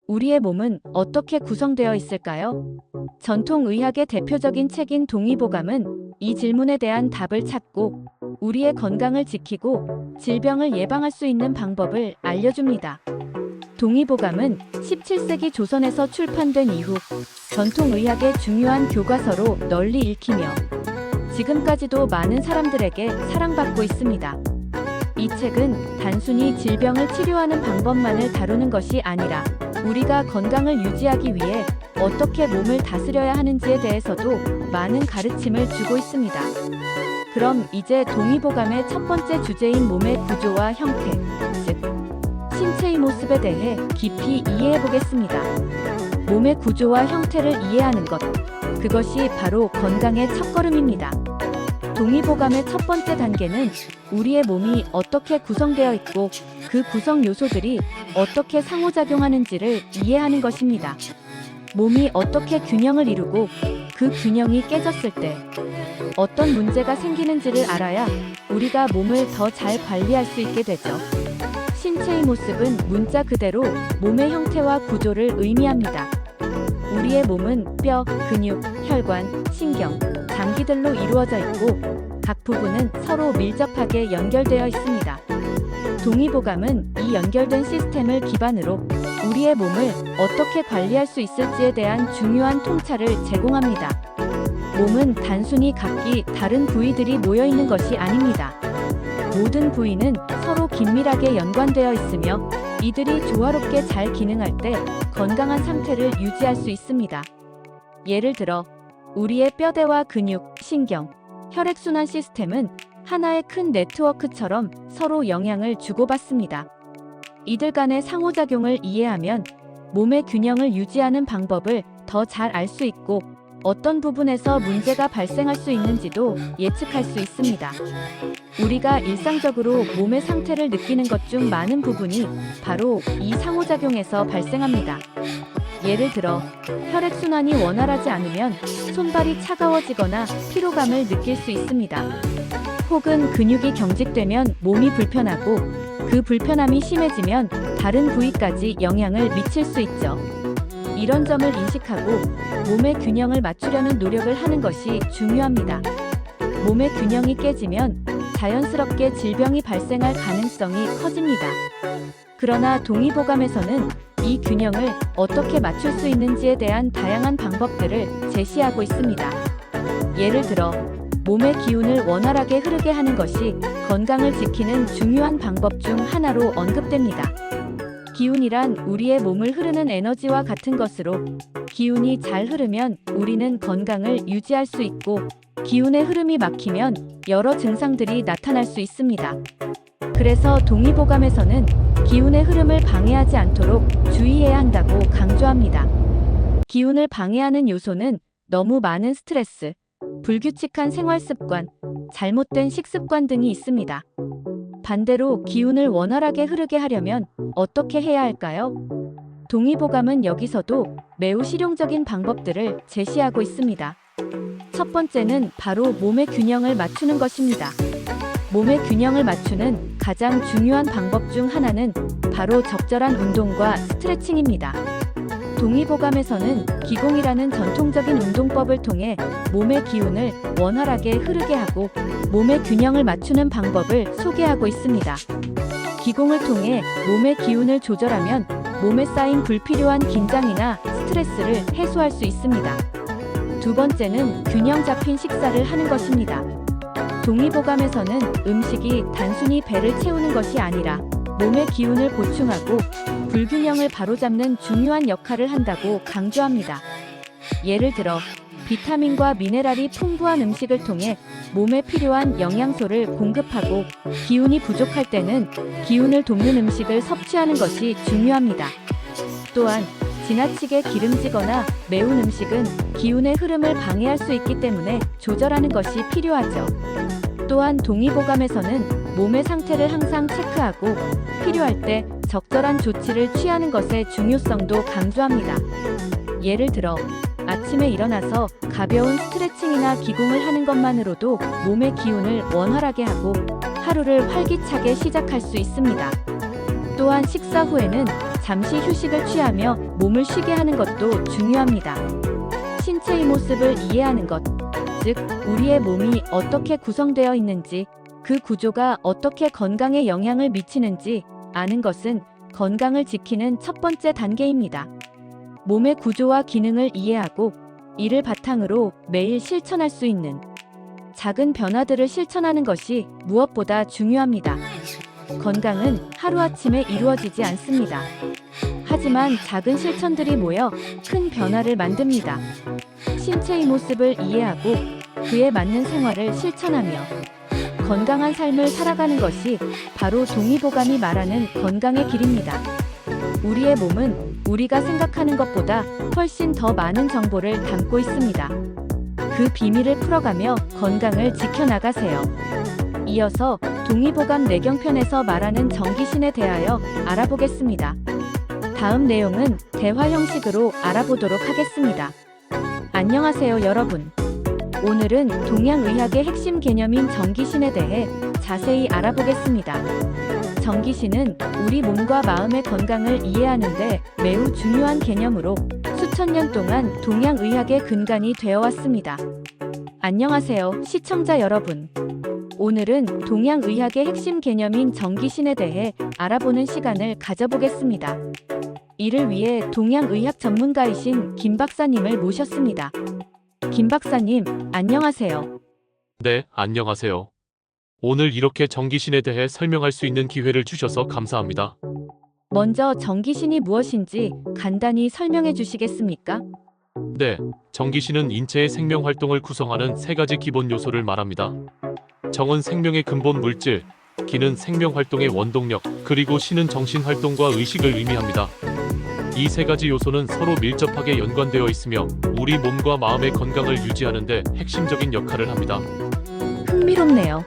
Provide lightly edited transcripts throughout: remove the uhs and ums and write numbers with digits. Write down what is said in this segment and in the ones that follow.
우리의 몸은 어떻게 구성되어 있을까요? 전통의학의 대표적인 책인 동의보감은 이 질문에 대한 답을 찾고 우리의 건강을 지키고 질병을 예방할 수 있는 방법을 알려줍니다. 동의보감은 17세기 조선에서 출판된 이후 전통의학의 중요한 교과서로 널리 읽히며 지금까지도 많은 사람들에게 사랑받고 있습니다. 이 책은 단순히 질병을 치료하는 방법만을 다루는 것이 아니라 우리가 건강을 유지하기 위해 어떻게 몸을 다스려야 하는지에 대해서도 많은 가르침을 주고 있습니다. 그럼 이제 동의보감의 첫 번째 주제인 몸의 구조와 형태, 즉 신체의 모습에 대해 깊이 이해해 보겠습니다. 몸의 구조와 형태를 이해하는 것, 그것이 바로 건강의 첫걸음입니다. 동의보감의 첫 번째 단계는 우리의 몸이 어떻게 구성되어 있고 그 구성 요소들이 어떻게 상호작용하는지를 이해하는 것입니다. 몸이 어떻게 균형을 이루고 그 균형이 깨졌을 때 어떤 문제가 생기는지를 알아야 우리가 몸을 더 잘 관리할 수 있게 되죠. 신체의 모습은 문자 그대로 몸의 형태와 구조를 의미합니다. 우리의 몸은 뼈, 근육, 혈관, 신경, 장기들로 이루어져 있고 각 부분은 서로 밀접하게 연결되어 있습니다. 동의보감은 이 연결된 시스템을 기반으로 우리의 몸을 어떻게 관리할 수 있을지에 대한 중요한 통찰을 제공합니다. 몸은 단순히 각기 다른 부위들이 모여 있는 것이 아닙니다. 모든 부위는 서로 긴밀하게 연관되어 있으며 이들이 조화롭게 잘 기능할 때 건강한 상태를 유지할 수 있습니다. 예를 들어 우리의 뼈대와 근육, 신경, 혈액순환 시스템은 하나의 큰 네트워크처럼 서로 영향을 주고받습니다. 이들 간의 상호작용을 이해하면 몸의 균형을 유지하는 방법을 더 잘 알 수 있고 어떤 부분에서 문제가 발생할 수 있는지도 예측할 수 있습니다. 우리가 일상적으로 몸의 상태를 느끼는 것 중 많은 부분이 바로 이 상호작용에서 발생합니다. 예를 들어 혈액순환이 원활하지 않으면 손발이 차가워지거나 피로감을 느낄 수 있습니다. 혹은 근육이 경직되면 몸이 불편하고 그 불편함이 심해지면 다른 부위까지 영향을 미칠 수 있죠. 이런 점을 인식하고 몸의 균형을 맞추려는 노력을 하는 것이 중요합니다. 몸의 균형이 깨지면 자연스럽게 질병이 발생할 가능성이 커집니다. 그러나 동의보감에서는 이 균형을 어떻게 맞출 수 있는지에 대한 다양한 방법들을 제시하고 있습니다. 예를 들어 몸의 기운을 원활하게 흐르게 하는 것이 건강을 지키는 중요한 방법 중 하나로 언급됩니다. 기운이란 우리의 몸을 흐르는 에너지와 같은 것으로 기운이 잘 흐르면 우리는 건강을 유지할 수 있고 기운의 흐름이 막히면 여러 증상들이 나타날 수 있습니다. 그래서 동의보감에서는 기운의 흐름을 방해하지 않도록 주의해야 한다고 강조합니다. 기운을 방해하는 요소는 너무 많은 스트레스, 불규칙한 생활습관, 잘못된 식습관 등이 있습니다. 반대로 기운을 원활하게 흐르게 하려면 어떻게 해야 할까요? 동의보감은 여기서도 매우 실용적인 방법들을 제시하고 있습니다. 첫 번째는 바로 몸의 균형을 맞추는 것입니다. 몸의 균형을 맞추는 가장 중요한 방법 중 하나는 바로 적절한 운동과 스트레칭입니다. 동의보감에서는 기공이라는 전통적인 운동법을 통해 몸의 기운을 원활하게 흐르게 하고 몸의 균형을 맞추는 방법을 소개하고 있습니다. 기공을 통해 몸의 기운을 조절하면 몸에 쌓인 불필요한 긴장이나 스트레스를 해소할 수 있습니다. 두 번째는 균형 잡힌 식사를 하는 것입니다. 동의보감에서는 음식이 단순히 배를 채우는 것이 아니라 몸의 기운을 보충하고 불균형을 바로잡는 중요한 역할을 한다고 강조합니다. 예를 들어 비타민과 미네랄이 풍부한 음식을 통해 몸에 필요한 영양소를 공급하고 기운이 부족할 때는 기운을 돕는 음식을 섭취하는 것이 중요합니다. 또한 지나치게 기름지거나 매운 음식은 기운의 흐름을 방해할 수 있기 때문에 조절하는 것이 필요하죠. 또한 동의보감에서는 몸의 상태를 항상 체크하고 필요할 때 적절한 조치를 취하는 것의 중요성도 강조합니다. 예를 들어 아침에 일어나서 가벼운 스트레칭이나 기공을 하는 것만으로도 몸의 기운을 원활하게 하고 하루를 활기차게 시작할 수 있습니다. 또한 식사 후에는 잠시 휴식을 취하며 몸을 쉬게 하는 것도 중요합니다. 신체의 모습을 이해하는 것, 즉 우리의 몸이 어떻게 구성되어 있는지, 그 구조가 어떻게 건강에 영향을 미치는지 아는 것은 건강을 지키는 첫 번째 단계입니다. 몸의 구조와 기능을 이해하고 이를 바탕으로 매일 실천할 수 있는 작은 변화들을 실천하는 것이 무엇보다 중요합니다. 건강은 하루아침에 이루어지지 않습니다. 하지만 작은 실천들이 모여 큰 변화를 만듭니다. 신체의 모습을 이해하고 그에 맞는 생활을 실천하며 건강한 삶을 살아가는 것이 바로 동의보감이 말하는 건강의 길입니다. 우리의 몸은 우리가 생각하는 것보다 훨씬 더 많은 정보를 담고 있습니다. 그 비밀을 풀어가며 건강을 지켜나가세요. 이어서 동의보감 내경편에서 말하는 정기신에 대하여 알아보겠습니다. 다음 내용은 대화 형식으로 알아보도록 하겠습니다. 안녕하세요 여러분. 오늘은 동양의학의 핵심 개념인 정기신에 대해 자세히 알아보겠습니다. 정기신은 우리 몸과 마음의 건강을 이해하는 데 매우 중요한 개념으로 수천 년 동안 동양의학의 근간이 되어 왔습니다. 안녕하세요 시청자 여러분. 오늘은 동양의학의 핵심 개념인 정기신에 대해 알아보는 시간을 가져보겠습니다. 이를 위해 동양의학 전문가이신 김 박사님을 모셨습니다. 김 박사님, 안녕하세요. 네, 안녕하세요. 오늘 이렇게 정기신에 대해 설명할 수 있는 기회를 주셔서 감사합니다. 먼저 정기신이 무엇인지 간단히 설명해 주시겠습니까? 네, 정기신은 인체의 생명 활동을 구성하는 세 가지 기본 요소를 말합니다. 정은 생명의 근본 물질, 기는 생명 활동의 원동력, 그리고 신은 정신 활동과 의식을 의미합니다. 이 세 가지 요소는 서로 밀접하게 연관되어 있으며 우리 몸과 마음의 건강을 유지하는 데 핵심적인 역할을 합니다. 흥미롭네요.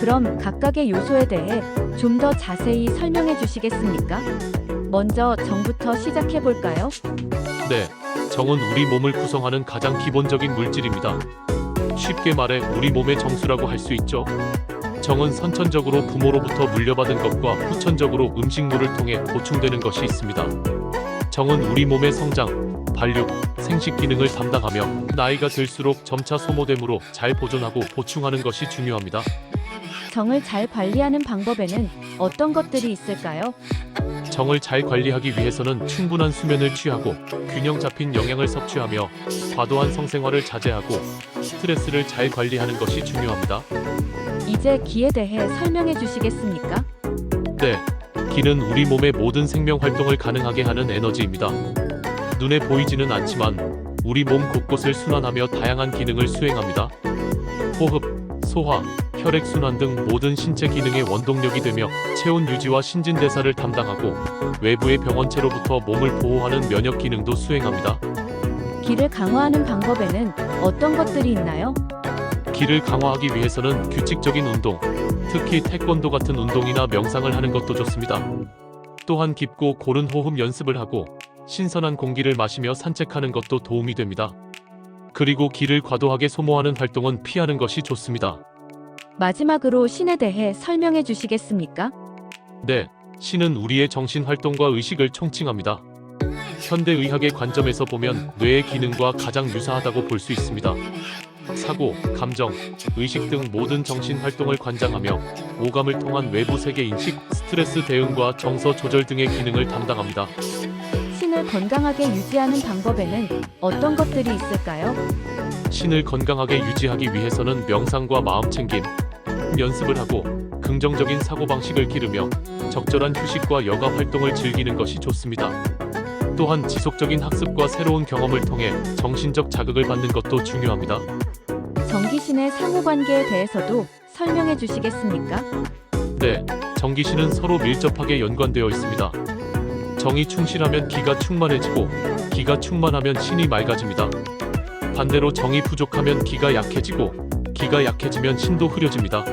그럼 각각의 요소에 대해 좀 더 자세히 설명해 주시겠습니까? 먼저 정부터 시작해 볼까요? 네, 정은 우리 몸을 구성하는 가장 기본적인 물질입니다. 쉽게 말해 우리 몸의 정수라고 할 수 있죠. 정은 선천적으로 부모로부터 물려받은 것과 후천적으로 음식물을 통해 보충되는 것이 있습니다. 정은 우리 몸의 성장, 발육, 생식 기능을 담당하며 나이가 들수록 점차 소모되므로 잘 보존하고 보충하는 것이 중요합니다. 정을 잘 관리하는 방법에는 어떤 것들이 있을까요? 정을 잘 관리하기 위해서는 충분한 수면을 취하고 균형 잡힌 영양을 섭취하며 과도한 성생활을 자제하고 스트레스를 잘 관리하는 것이 중요합니다. 이제 기에 대해 설명해 주시겠습니까? 네, 기는 우리 몸의 모든 생명 활동을 가능하게 하는 에너지입니다. 눈에 보이지는 않지만 우리 몸 곳곳을 순환하며 다양한 기능을 수행합니다. 호흡, 소화, 혈액순환 등 모든 신체 기능의 원동력이 되며 체온 유지와 신진대사를 담당하고 외부의 병원체로부터 몸을 보호하는 면역 기능도 수행합니다. 기를 강화하는 방법에는 어떤 것들이 있나요? 기를 강화하기 위해서는 규칙적인 운동, 특히 태권도 같은 운동이나 명상을 하는 것도 좋습니다. 또한 깊고 고른 호흡 연습을 하고 신선한 공기를 마시며 산책하는 것도 도움이 됩니다. 그리고 기를 과도하게 소모하는 활동은 피하는 것이 좋습니다. 마지막으로 신에 대해 설명해 주시겠습니까? 네, 신은 우리의 정신 활동과 의식을 총칭합니다. 현대의학의 관점에서 보면 뇌의 기능과 가장 유사하다고 볼 수 있습니다. 사고, 감정, 의식 등 모든 정신 활동을 관장하며 오감을 통한 외부 세계 인식, 스트레스 대응과 정서 조절 등의 기능을 담당합니다. 신을 건강하게 유지하는 방법에는 어떤 것들이 있을까요? 신을 건강하게 유지하기 위해서는 명상과 마음 챙김, 연습을 하고 긍정적인 사고방식을 기르며 적절한 휴식과 여가 활동을 즐기는 것이 좋습니다. 또한 지속적인 학습과 새로운 경험을 통해 정신적 자극을 받는 것도 중요합니다. 정기신의 상호관계에 대해서도 설명해 주시겠습니까? 네, 정기신은 서로 밀접하게 연관되어 있습니다. 정이 충실하면 기가 충만해지고 기가 충만하면 신이 맑아집니다. 반대로 정이 부족하면 기가 약해지고 기가 약해지면 신도 흐려집니다.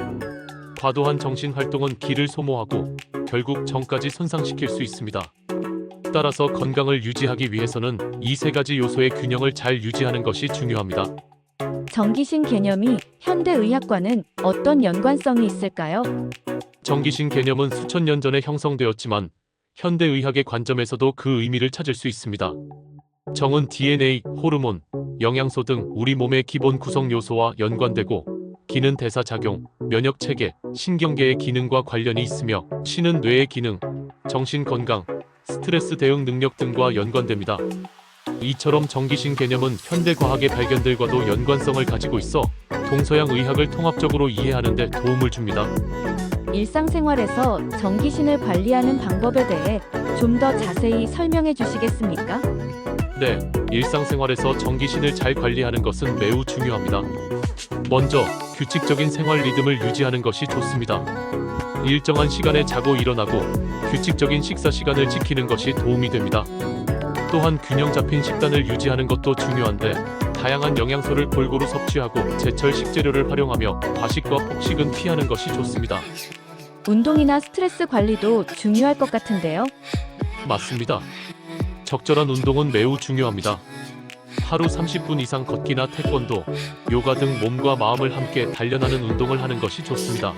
과도한 정신 활동은 기를 소모하고 결국 정까지 손상시킬 수 있습니다. 따라서 건강을 유지하기 위해서는 이 세 가지 요소의 균형을 잘 유지하는 것이 중요합니다. 정기신 개념이 현대의학과는 어떤 연관성이 있을까요? 정기신 개념은 수천 년 전에 형성되었지만 현대의학의 관점에서도 그 의미를 찾을 수 있습니다. 정은 DNA, 호르몬, 영양소 등 우리 몸의 기본 구성 요소와 연관되고, 기는 대사작용, 면역체계, 신경계의 기능과 관련이 있으며, 신은 뇌의 기능, 정신 건강, 스트레스 대응 능력 등과 연관됩니다. 이처럼 정기신 개념은 현대 과학의 발견들과도 연관성을 가지고 있어 동서양 의학을 통합적으로 이해하는 데 도움을 줍니다. 일상생활에서 정기신을 관리하는 방법에 대해 좀 더 자세히 설명해 주시겠습니까? 네, 일상생활에서 정기신을 잘 관리하는 것은 매우 중요합니다. 먼저 규칙적인 생활 리듬을 유지하는 것이 좋습니다. 일정한 시간에 자고 일어나고 규칙적인 식사 시간을 지키는 것이 도움이 됩니다. 또한 균형 잡힌 식단을 유지하는 것도 중요한데, 다양한 영양소를 골고루 섭취하고 제철 식재료를 활용하며 과식과 폭식은 피하는 것이 좋습니다. 운동이나 스트레스 관리도 중요할 것 같은데요. 맞습니다. 적절한 운동은 매우 중요합니다. 하루 30분 이상 걷기나 태권도, 요가 등 몸과 마음을 함께 단련하는 운동을 하는 것이 좋습니다.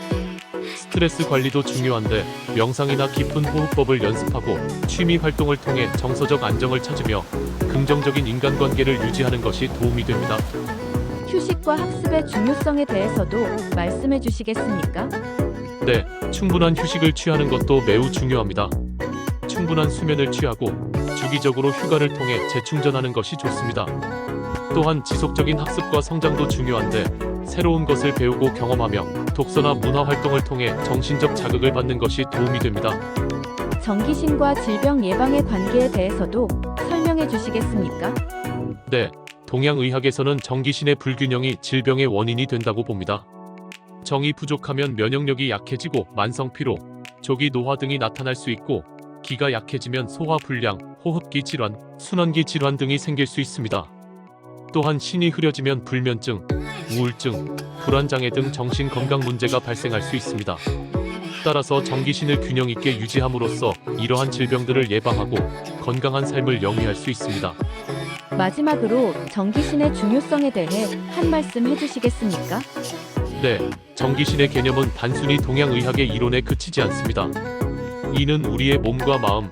스트레스 관리도 중요한데, 명상이나 깊은 호흡법을 연습하고 취미 활동을 통해 정서적 안정을 찾으며 긍정적인 인간관계를 유지하는 것이 도움이 됩니다. 휴식과 학습의 중요성에 대해서도 말씀해 주시겠습니까? 네, 충분한 휴식을 취하는 것도 매우 중요합니다. 충분한 수면을 취하고 주기적으로 휴가를 통해 재충전하는 것이 좋습니다. 또한 지속적인 학습과 성장도 중요한데, 새로운 것을 배우고 경험하며 독서나 문화 활동을 통해 정신적 자극을 받는 것이 도움이 됩니다. 정기신과 질병 예방의 관계에 대해서도 설명해 주시겠습니까? 네, 동양의학에서는 정기신의 불균형이 질병의 원인이 된다고 봅니다. 정이 부족하면 면역력이 약해지고 만성피로, 조기 노화 등이 나타날 수 있고, 기가 약해지면 소화불량, 호흡기 질환, 순환기 질환 등이 생길 수 있습니다. 또한 신이 흐려지면 불면증, 우울증, 불안장애 등 정신건강 문제가 발생할 수 있습니다. 따라서 정기신을 균형 있게 유지함으로써 이러한 질병들을 예방하고 건강한 삶을 영위할 수 있습니다. 마지막으로 정기신의 중요성에 대해 한 말씀 해주시겠습니까? 네, 정기신의 개념은 단순히 동양의학의 이론에 그치지 않습니다. 이는 우리의 몸과 마음,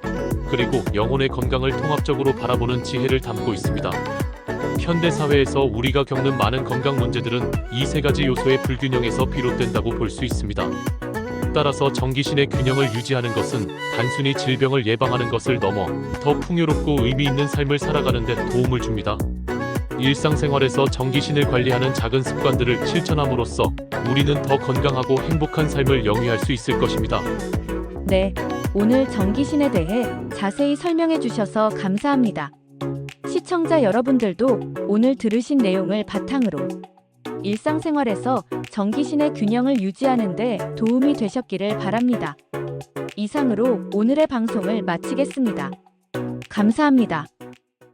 그리고 영혼의 건강을 통합적으로 바라보는 지혜를 담고 있습니다. 현대 사회에서 우리가 겪는 많은 건강 문제들은 이 세 가지 요소의 불균형에서 비롯된다고 볼 수 있습니다. 따라서 정기신의 균형을 유지하는 것은 단순히 질병을 예방하는 것을 넘어 더 풍요롭고 의미 있는 삶을 살아가는 데 도움을 줍니다. 일상생활에서 정기신을 관리하는 작은 습관들을 실천함으로써 우리는 더 건강하고 행복한 삶을 영위할 수 있을 것입니다. 네, 오늘 정기신에 대해 자세히 설명해 주셔서 감사합니다. 시청자 여러분들도 오늘 들으신 내용을 바탕으로 일상생활에서 정기신의 균형을 유지하는 데 도움이 되셨기를 바랍니다. 이상으로 오늘의 방송을 마치겠습니다. 감사합니다.